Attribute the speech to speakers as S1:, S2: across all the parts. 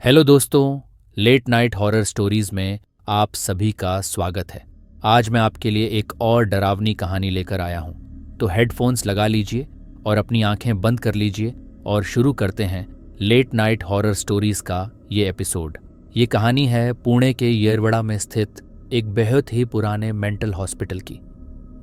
S1: Hello दोस्तों, late night horror stories में आप सभी का स्वागत है। आज मैं आपके लिए एक और डरावनी कहानी लेकर आया हूँ। तो हेडफोन्स लगा लीजिए और अपनी आंखें बंद कर लीजिए और शुरू करते हैं लेट नाइट हॉरर स्टोरीज का ये एपिसोड। ये कहानी है पुणे के येरवड़ा में स्थित एक बेहद ही पुराने मेंटल हॉस्पिटल की,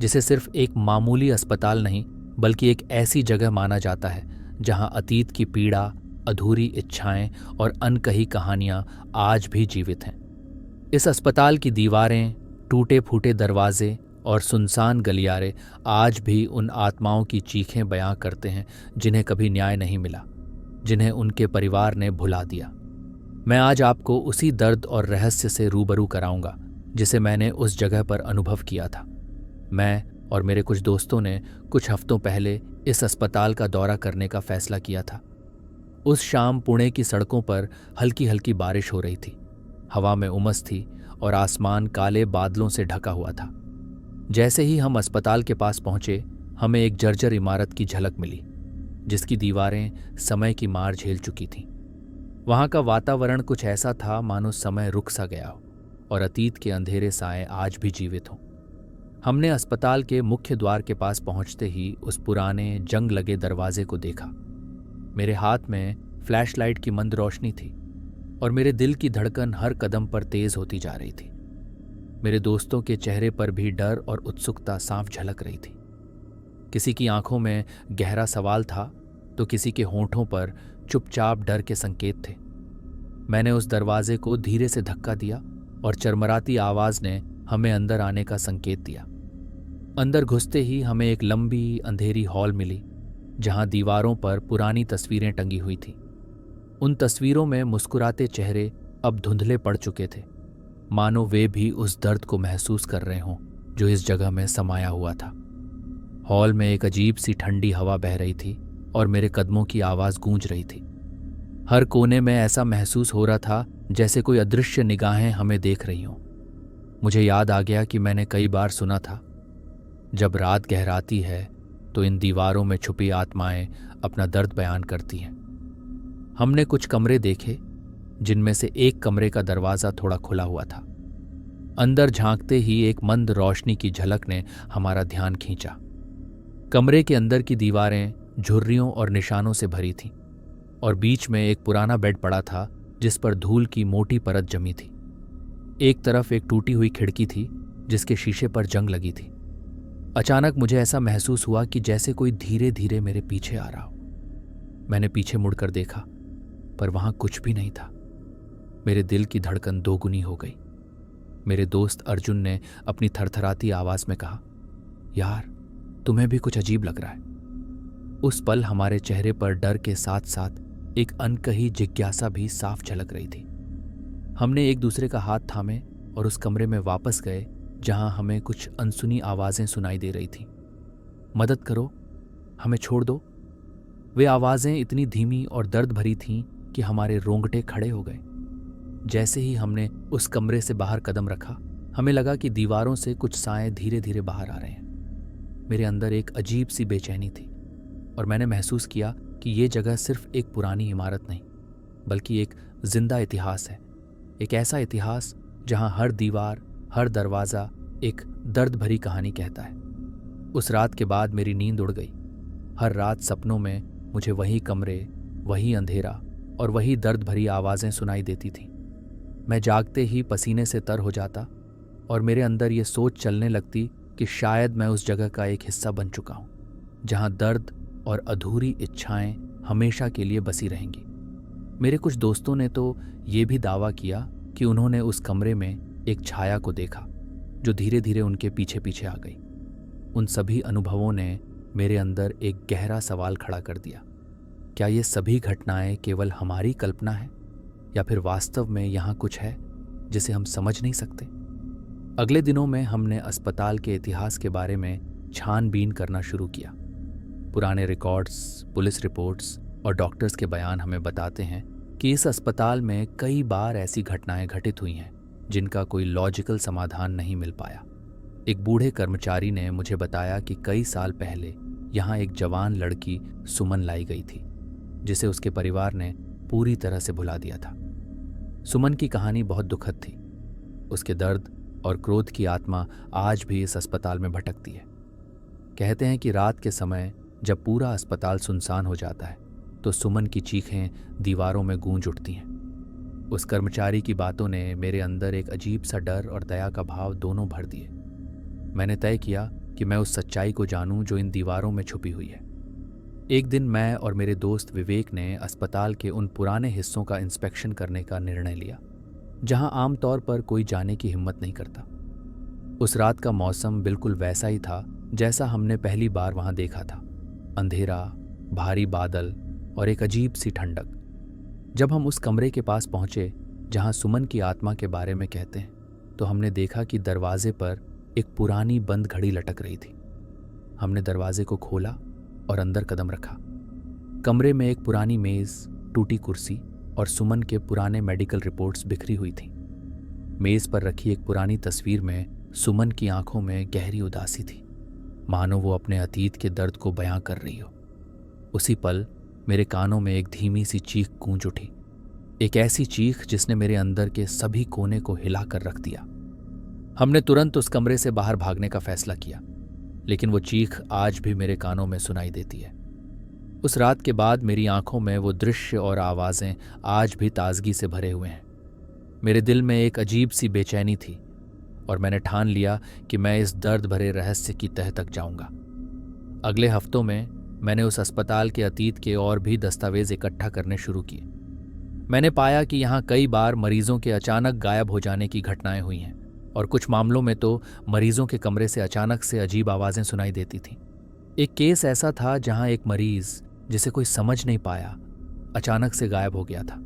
S1: जिसे सिर्फ एक मामूली अस्पताल नहीं बल्कि एक ऐसी जगह माना जाता है जहाँ अतीत की पीड़ा, अधूरी इच्छाएं और अनकही कहानियां आज भी जीवित हैं। इस अस्पताल की दीवारें, टूटे फूटे दरवाजे और सुनसान गलियारे आज भी उन आत्माओं की चीखें बयां करते हैं जिन्हें कभी न्याय नहीं मिला, जिन्हें उनके परिवार ने भुला दिया। मैं आज आपको उसी दर्द और रहस्य से रूबरू कराऊंगा जिसे मैंने उस जगह पर अनुभव किया था। मैं और मेरे कुछ दोस्तों ने कुछ हफ्तों पहले इस अस्पताल का दौरा करने का फैसला किया था। उस शाम पुणे की सड़कों पर हल्की हल्की बारिश हो रही थी। हवा में उमस थी और आसमान काले बादलों से ढका हुआ था। जैसे ही हम अस्पताल के पास पहुंचे, हमें एक जर्जर इमारत की झलक मिली, जिसकी दीवारें समय की मार झेल चुकी थीं। वहां का वातावरण कुछ ऐसा था मानो समय रुक सा गया हो और अतीत के अंधेरे साए आज भी जीवित हों। हमने अस्पताल के मुख्य द्वार के पास पहुंचते ही उस पुराने जंग लगे दरवाजे को देखा। मेरे हाथ में फ्लैशलाइट की मंद रोशनी थी और मेरे दिल की धड़कन हर कदम पर तेज होती जा रही थी। मेरे दोस्तों के चेहरे पर भी डर और उत्सुकता साफ झलक रही थी। किसी की आंखों में गहरा सवाल था तो किसी के होंठों पर चुपचाप डर के संकेत थे। मैंने उस दरवाजे को धीरे से धक्का दिया और चरमराती आवाज ने हमें अंदर आने का संकेत दिया। अंदर घुसते ही हमें एक लंबी अंधेरी हॉल मिली, जहां दीवारों पर पुरानी तस्वीरें टंगी हुई थीं। उन तस्वीरों में मुस्कुराते चेहरे अब धुंधले पड़ चुके थे, मानो वे भी उस दर्द को महसूस कर रहे हों जो इस जगह में समाया हुआ था। हॉल में एक अजीब सी ठंडी हवा बह रही थी और मेरे कदमों की आवाज गूंज रही थी। हर कोने में ऐसा महसूस हो रहा था जैसे कोई अदृश्य निगाहें हमें देख रही हों। मुझे याद आ गया कि मैंने कई बार सुना था, जब रात गहराती है तो इन दीवारों में छुपी आत्माएं अपना दर्द बयान करती हैं। हमने कुछ कमरे देखे, जिनमें से एक कमरे का दरवाजा थोड़ा खुला हुआ था। अंदर झांकते ही एक मंद रोशनी की झलक ने हमारा ध्यान खींचा। कमरे के अंदर की दीवारें झुर्रियों और निशानों से भरी थीं और बीच में एक पुराना बेड पड़ा था जिस पर धूल की मोटी परत जमी थी। एक तरफ एक टूटी हुई खिड़की थी जिसके शीशे पर जंग लगी थी। अचानक मुझे ऐसा महसूस हुआ कि जैसे कोई धीरे धीरे मेरे पीछे आ रहा हो। मैंने पीछे मुड़कर देखा, पर वहां कुछ भी नहीं था। मेरे दिल की धड़कन दोगुनी हो गई। मेरे दोस्त अर्जुन ने अपनी थरथराती आवाज में कहा, यार, तुम्हें भी कुछ अजीब लग रहा है। उस पल हमारे चेहरे पर डर के साथ साथ एक अनकही जिज्ञासा भी साफ झलक रही थी। हमने एक दूसरे का हाथ थामे और उस कमरे में वापस गए जहां हमें कुछ अनसुनी आवाजें सुनाई दे रही थीं। मदद करो, हमें छोड़ दो। वे आवाजें इतनी धीमी और दर्द भरी थीं कि हमारे रोंगटे खड़े हो गए। जैसे ही हमने उस कमरे से बाहर कदम रखा, हमें लगा कि दीवारों से कुछ साए धीरे धीरे बाहर आ रहे हैं। मेरे अंदर एक अजीब सी बेचैनी थी और मैंने महसूस किया कि ये जगह सिर्फ एक पुरानी इमारत नहीं, बल्कि एक जिंदा इतिहास है। एक ऐसा इतिहास जहां हर दीवार, हर दरवाजा एक दर्द भरी कहानी कहता है। उस रात के बाद मेरी नींद उड़ गई। हर रात सपनों में मुझे वही कमरे, वही अंधेरा और वही दर्द भरी आवाजें सुनाई देती थीं। मैं जागते ही पसीने से तर हो जाता और मेरे अंदर ये सोच चलने लगती कि शायद मैं उस जगह का एक हिस्सा बन चुका हूं, जहां दर्द और अधूरी इच्छाएं हमेशा के लिए बसी रहेंगी। मेरे कुछ दोस्तों ने तो ये भी दावा किया कि उन्होंने उस कमरे में एक छाया को देखा जो धीरे धीरे उनके पीछे पीछे आ गई। उन सभी अनुभवों ने मेरे अंदर एक गहरा सवाल खड़ा कर दिया, क्या ये सभी घटनाएं केवल हमारी कल्पना है या फिर वास्तव में यहाँ कुछ है जिसे हम समझ नहीं सकते। अगले दिनों में हमने अस्पताल के इतिहास के बारे में छानबीन करना शुरू किया। पुराने रिकॉर्ड्स, पुलिस रिपोर्ट्स और डॉक्टर्स के बयान हमें बताते हैं कि इस अस्पताल में कई बार ऐसी घटनाएं घटित हुई हैं जिनका कोई लॉजिकल समाधान नहीं मिल पाया। एक बूढ़े कर्मचारी ने मुझे बताया कि कई साल पहले यहाँ एक जवान लड़की सुमन लाई गई थी, जिसे उसके परिवार ने पूरी तरह से भुला दिया था। सुमन की कहानी बहुत दुखद थी। उसके दर्द और क्रोध की आत्मा आज भी इस अस्पताल में भटकती है। कहते हैं कि रात के समय जब पूरा अस्पताल सुनसान हो जाता है तो सुमन की चीखें दीवारों में गूंज उठती हैं। उस कर्मचारी की बातों ने मेरे अंदर एक अजीब सा डर और दया का भाव दोनों भर दिए। मैंने तय किया कि मैं उस सच्चाई को जानूं जो इन दीवारों में छुपी हुई है। एक दिन मैं और मेरे दोस्त विवेक ने अस्पताल के उन पुराने हिस्सों का इंस्पेक्शन करने का निर्णय लिया जहां आमतौर पर कोई जाने की हिम्मत नहीं करता। उस रात का मौसम बिल्कुल वैसा ही था जैसा हमने पहली बार वहां देखा था। अंधेरा, भारी बादल और एक अजीब सी ठंडक। जब हम उस कमरे के पास पहुंचे जहां सुमन की आत्मा के बारे में कहते हैं तो हमने देखा कि दरवाजे पर एक पुरानी बंद घड़ी लटक रही थी। हमने दरवाजे को खोला और अंदर कदम रखा। कमरे में एक पुरानी मेज, टूटी कुर्सी और सुमन के पुराने मेडिकल रिपोर्ट्स बिखरी हुई थीं। मेज पर रखी एक पुरानी तस्वीर में सुमन की आंखों में गहरी उदासी थी, मानो वो अपने अतीत के दर्द को बयां कर रही हो। उसी पल मेरे कानों में एक धीमी सी चीख गूंज उठी, एक ऐसी चीख जिसने मेरे अंदर के सभी कोने को हिला कर रख दिया। हमने तुरंत उस कमरे से बाहर भागने का फैसला किया, लेकिन वो चीख आज भी मेरे कानों में सुनाई देती है। उस रात के बाद मेरी आंखों में वो दृश्य और आवाज़ें आज भी ताजगी से भरे हुए हैं। मेरे दिल में एक अजीब सी बेचैनी थी और मैंने ठान लिया कि मैं इस दर्द भरे रहस्य की तह तक जाऊंगा। अगले हफ्तों में मैंने उस अस्पताल के अतीत के और भी दस्तावेज इकट्ठा करने शुरू किए। मैंने पाया कि यहाँ कई बार मरीजों के अचानक गायब हो जाने की घटनाएं हुई हैं और कुछ मामलों में तो मरीजों के कमरे से अचानक से अजीब आवाज़ें सुनाई देती थीं। एक केस ऐसा था जहां एक मरीज जिसे कोई समझ नहीं पाया अचानक से गायब हो गया था।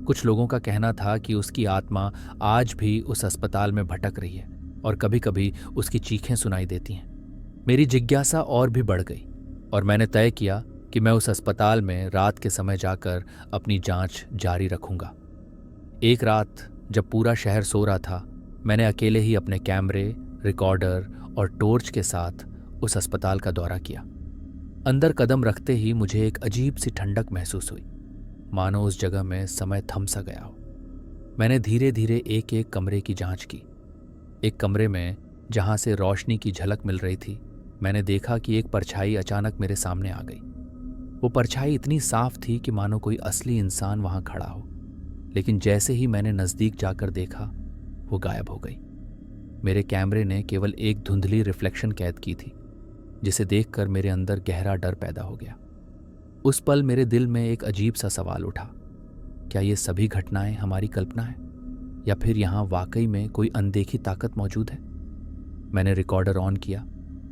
S1: कुछ लोगों का कहना था कि उसकी आत्मा आज भी उस अस्पताल में भटक रही है और कभी कभी उसकी चीखें सुनाई देती हैं। मेरी जिज्ञासा और भी बढ़ गई और मैंने तय किया कि मैं उस अस्पताल में रात के समय जाकर अपनी जांच जारी रखूंगा। एक रात जब पूरा शहर सो रहा था, मैंने अकेले ही अपने कैमरे, रिकॉर्डर और टॉर्च के साथ उस अस्पताल का दौरा किया। अंदर कदम रखते ही मुझे एक अजीब सी ठंडक महसूस हुई, मानो उस जगह में समय थम सा गया हो। मैंने धीरे धीरे एक एक कमरे की जांच की। एक कमरे में जहां से रोशनी की झलक मिल रही थी, मैंने देखा कि एक परछाई अचानक मेरे सामने आ गई। वो परछाई इतनी साफ थी कि मानो कोई असली इंसान वहां खड़ा हो, लेकिन जैसे ही मैंने नज़दीक जाकर देखा वो गायब हो गई। मेरे कैमरे ने केवल एक धुंधली रिफ्लेक्शन कैद की थी, जिसे देखकर मेरे अंदर गहरा डर पैदा हो गया। उस पल मेरे दिल में एक अजीब सा सवाल उठा, क्या ये सभी घटनाएं हमारी कल्पना है या फिर यहाँ वाकई में कोई अनदेखी ताकत मौजूद है? मैंने रिकॉर्डर ऑन किया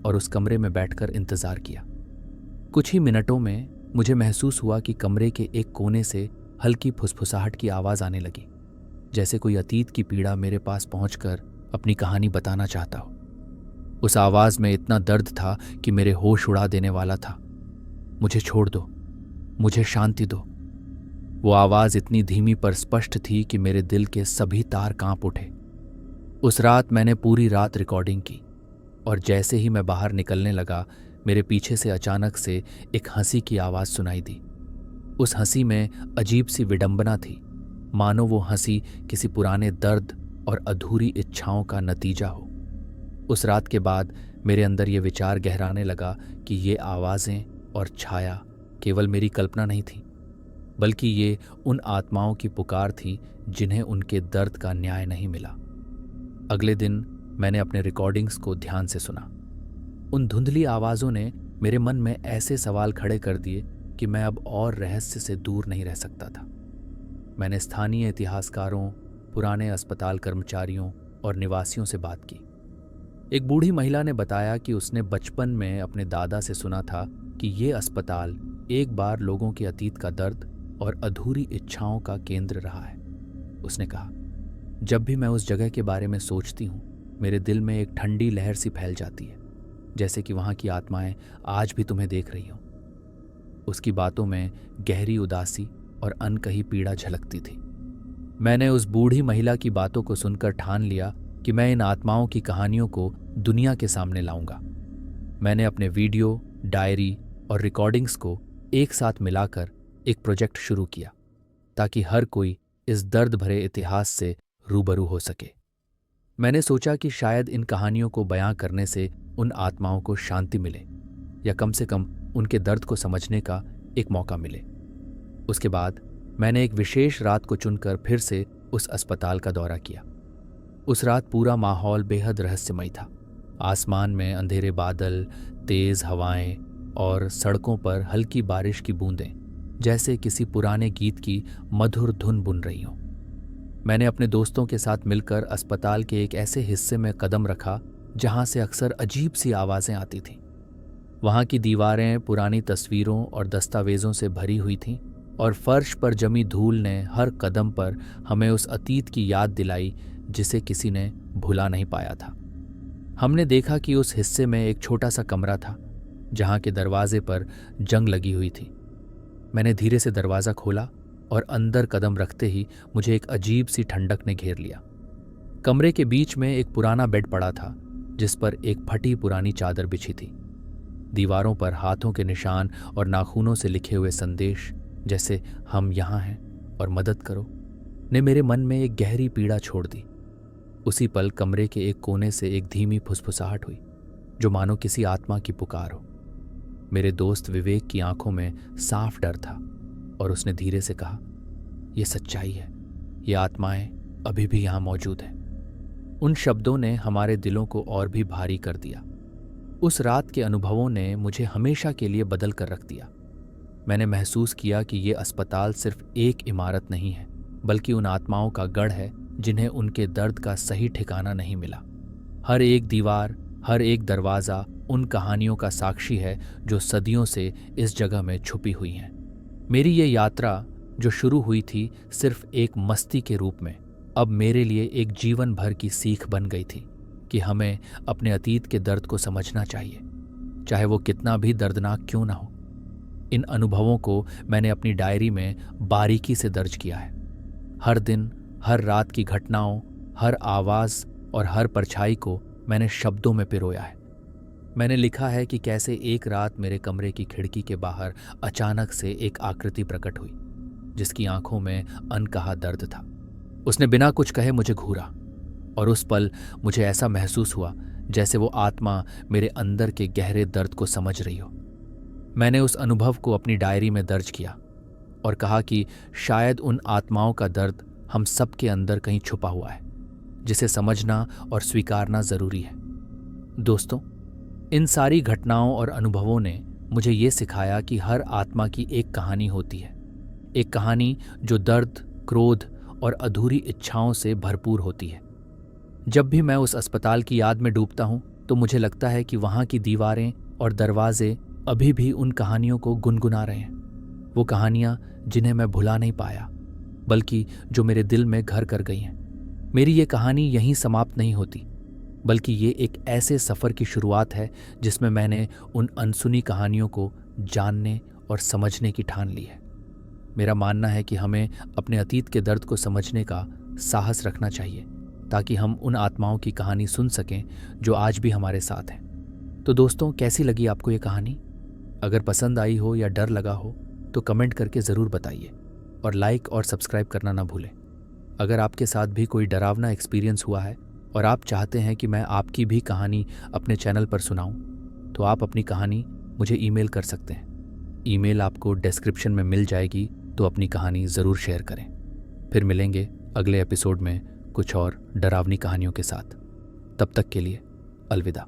S1: और उस कमरे में बैठकर इंतजार किया। कुछ ही मिनटों में मुझे महसूस हुआ कि कमरे के एक कोने से हल्की फुसफुसाहट की आवाज़ आने लगी, जैसे कोई अतीत की पीड़ा मेरे पास पहुंचकर अपनी कहानी बताना चाहता हो। उस आवाज़ में इतना दर्द था कि मेरे होश उड़ा देने वाला था। मुझे छोड़ दो, मुझे शांति दो। वो आवाज़ इतनी धीमी पर स्पष्ट थी कि मेरे दिल के सभी तार कांप उठे। उस रात मैंने पूरी रात रिकॉर्डिंग की और जैसे ही मैं बाहर निकलने लगा, मेरे पीछे से अचानक से एक हंसी की आवाज़ सुनाई दी। उस हंसी में अजीब सी विडंबना थी, मानो वो हंसी किसी पुराने दर्द और अधूरी इच्छाओं का नतीजा हो। उस रात के बाद मेरे अंदर ये विचार गहराने लगा कि ये आवाज़ें और छाया केवल मेरी कल्पना नहीं थी, बल्कि ये उन आत्माओं की पुकार थी जिन्हें उनके दर्द का न्याय नहीं मिला। अगले दिन मैंने अपने रिकॉर्डिंग्स को ध्यान से सुना। उन धुंधली आवाज़ों ने मेरे मन में ऐसे सवाल खड़े कर दिए कि मैं अब और रहस्य से दूर नहीं रह सकता था। मैंने स्थानीय इतिहासकारों, पुराने अस्पताल कर्मचारियों और निवासियों से बात की। एक बूढ़ी महिला ने बताया कि उसने बचपन में अपने दादा से सुना था कि ये अस्पताल एक बार लोगों के अतीत का दर्द और अधूरी इच्छाओं का केंद्र रहा है। उसने कहा, जब भी मैं उस जगह के बारे में सोचती हूँ, मेरे दिल में एक ठंडी लहर सी फैल जाती है, जैसे कि वहाँ की आत्माएं आज भी तुम्हें देख रही हों। उसकी बातों में गहरी उदासी और अनकही पीड़ा झलकती थी। मैंने उस बूढ़ी महिला की बातों को सुनकर ठान लिया कि मैं इन आत्माओं की कहानियों को दुनिया के सामने लाऊंगा। मैंने अपने वीडियो, डायरी और रिकॉर्डिंग्स को एक साथ मिलाकर एक प्रोजेक्ट शुरू किया ताकि हर कोई इस दर्द भरे इतिहास से रूबरू हो सके। मैंने सोचा कि शायद इन कहानियों को बयां करने से उन आत्माओं को शांति मिले या कम से कम उनके दर्द को समझने का एक मौका मिले। उसके बाद मैंने एक विशेष रात को चुनकर फिर से उस अस्पताल का दौरा किया। उस रात पूरा माहौल बेहद रहस्यमय था। आसमान में अंधेरे बादल, तेज हवाएं और सड़कों पर हल्की बारिश की बूंदें जैसे किसी पुराने गीत की मधुर धुन बुन रही हों। मैंने अपने दोस्तों के साथ मिलकर अस्पताल के एक ऐसे हिस्से में कदम रखा जहां से अक्सर अजीब सी आवाजें आती थीं। वहां की दीवारें पुरानी तस्वीरों और दस्तावेजों से भरी हुई थीं और फर्श पर जमी धूल ने हर कदम पर हमें उस अतीत की याद दिलाई जिसे किसी ने भुला नहीं पाया था। हमने देखा कि उस हिस्से में एक छोटा सा कमरा था जहां के दरवाजे पर जंग लगी हुई थी। मैंने धीरे से दरवाज़ा खोला और अंदर कदम रखते ही मुझे एक अजीब सी ठंडक ने घेर लिया। कमरे के बीच में एक पुराना बेड पड़ा था जिस पर एक फटी पुरानी चादर बिछी थी। दीवारों पर हाथों के निशान और नाखूनों से लिखे हुए संदेश जैसे हम यहाँ हैं और मदद करो ने मेरे मन में एक गहरी पीड़ा छोड़ दी। उसी पल कमरे के एक कोने से एक धीमी फुसफुसाहट हुई जो मानो किसी आत्मा की पुकार हो। मेरे दोस्त विवेक की आंखों में साफ डर था और उसने धीरे से कहा, यह सच्चाई है, ये आत्माएं अभी भी यहाँ मौजूद हैं। उन शब्दों ने हमारे दिलों को और भी भारी कर दिया। उस रात के अनुभवों ने मुझे हमेशा के लिए बदल कर रख दिया। मैंने महसूस किया कि ये अस्पताल सिर्फ एक इमारत नहीं है बल्कि उन आत्माओं का गढ़ है जिन्हें उनके दर्द का सही ठिकाना नहीं मिला। हर एक दीवार, हर एक दरवाज़ा उन कहानियों का साक्षी है जो सदियों से इस जगह में छुपी हुई हैं। मेरी ये यात्रा जो शुरू हुई थी सिर्फ एक मस्ती के रूप में, अब मेरे लिए एक जीवन भर की सीख बन गई थी कि हमें अपने अतीत के दर्द को समझना चाहिए, चाहे वो कितना भी दर्दनाक क्यों ना हो। इन अनुभवों को मैंने अपनी डायरी में बारीकी से दर्ज किया है। हर दिन, हर रात की घटनाओं, हर आवाज़ और हर परछाई को मैंने शब्दों में पिरोया है। मैंने लिखा है कि कैसे एक रात मेरे कमरे की खिड़की के बाहर अचानक से एक आकृति प्रकट हुई जिसकी आंखों में अनकहा दर्द था। उसने बिना कुछ कहे मुझे घूरा और उस पल मुझे ऐसा महसूस हुआ जैसे वो आत्मा मेरे अंदर के गहरे दर्द को समझ रही हो। मैंने उस अनुभव को अपनी डायरी में दर्ज किया और कहा कि शायद उन आत्माओं का दर्द हम सब के अंदर कहीं छुपा हुआ है जिसे समझना और स्वीकारना जरूरी है। दोस्तों, इन सारी घटनाओं और अनुभवों ने मुझे ये सिखाया कि हर आत्मा की एक कहानी होती है, एक कहानी जो दर्द, क्रोध और अधूरी इच्छाओं से भरपूर होती है। जब भी मैं उस अस्पताल की याद में डूबता हूँ तो मुझे लगता है कि वहाँ की दीवारें और दरवाजे अभी भी उन कहानियों को गुनगुना रहे हैं। वो कहानियाँ जिन्हें मैं भुला नहीं पाया बल्कि जो मेरे दिल में घर कर गई हैं। मेरी ये कहानी यहीं समाप्त नहीं होती बल्कि ये एक ऐसे सफ़र की शुरुआत है जिसमें मैंने उन अनसुनी कहानियों को जानने और समझने की ठान ली है। मेरा मानना है कि हमें अपने अतीत के दर्द को समझने का साहस रखना चाहिए ताकि हम उन आत्माओं की कहानी सुन सकें जो आज भी हमारे साथ हैं। तो दोस्तों, कैसी लगी आपको ये कहानी? अगर पसंद आई हो या डर लगा हो तो कमेंट करके ज़रूर बताइए और लाइक और सब्सक्राइब करना ना भूलें। अगर आपके साथ भी कोई डरावना एक्सपीरियंस हुआ है और आप चाहते हैं कि मैं आपकी भी कहानी अपने चैनल पर सुनाऊं, तो आप अपनी कहानी मुझे ईमेल कर सकते हैं। ईमेल आपको डिस्क्रिप्शन में मिल जाएगी, तो अपनी कहानी ज़रूर शेयर करें। फिर मिलेंगे अगले एपिसोड में कुछ और डरावनी कहानियों के साथ। तब तक के लिए अलविदा।